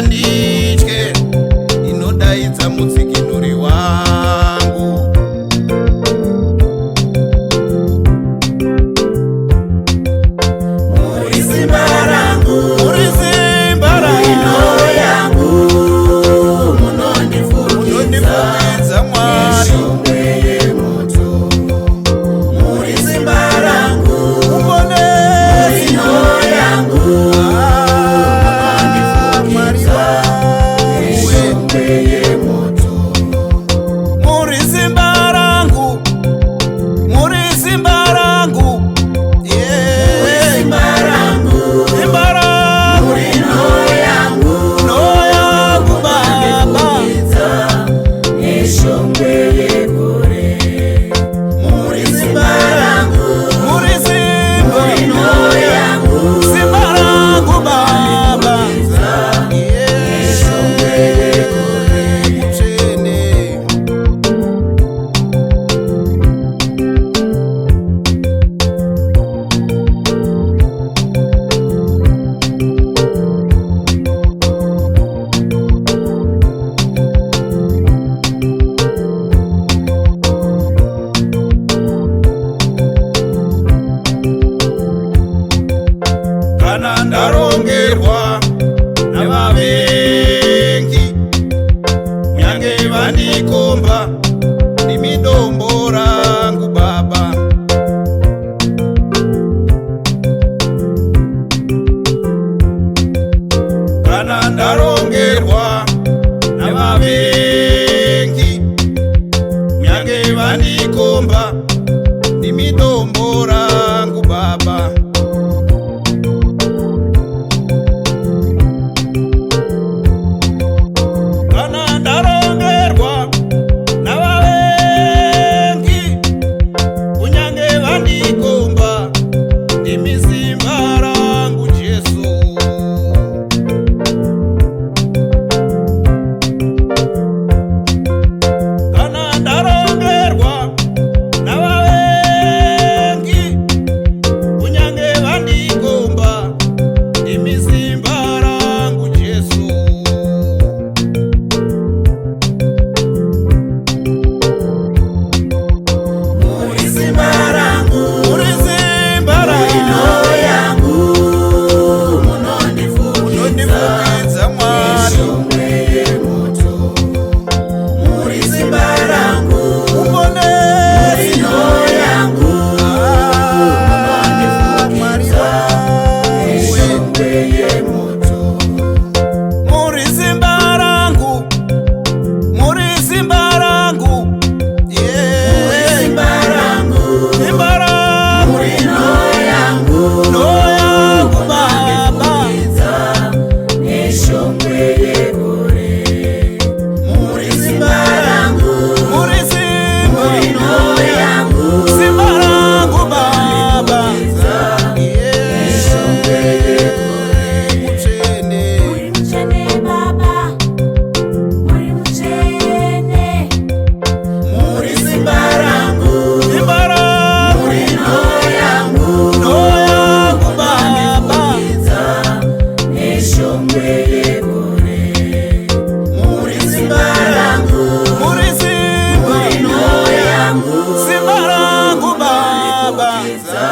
nditye, inodaidza mudzikinuri wangu. Muri simba rangu, Muri simba ino yangu, munondifukidza Mwari. neshongwe yemoto. Muri simba rangu, ino yangu, munondifukidza neshongwe yemoto. Muri simba rangu, muri simba rangu, Simba rangu, simba rangu, ino yangu, no yangu Baba. munondifukidza neshongwe yekore. Muri simba rangu, Muri simba, ino yangu, simba rangu Baba. neshongwe yekore. Mutsvene. Kana ndarongerwa navavengi, nyange vandikomba ndimi dombo rangu Baba. Kana ndarongerwa navavengi, nyange vandikomba ndimi dombo rangu Baba. Kana ndarongerwa navavengi, kunyange vandikomba ndimi simba rangu Jesu. Kana ndarongerwa navavengi, kunyange vandikomba ndimi simba rangu Jesu. Muri simba rangu, Muri simba ino rangu, yangu, munondifukidza munondifukidza Mwari. neshongwe yemoto. Muri simba rangu, ino yangu, munondifukidza neshongwe yemoto. Muri simba rangu, muri simba rangu, Simba rangu, simba rangu, ino yangu, no yangu Baba. munondifukidza neshongwe yekore. Muri simba rangu, Muri simba, ino yangu, simba rangu Baba. neshongwe yekore. Mutsvene. Muri muchene Baba, muri muchene. Muri simba rangu, Simba rangu, ino yangu, no yangu Baba. munondifukidza neshongwe yekore. Muri simba rangu, Muri simba, ino yangu, simba rangu Baba. munondifukidza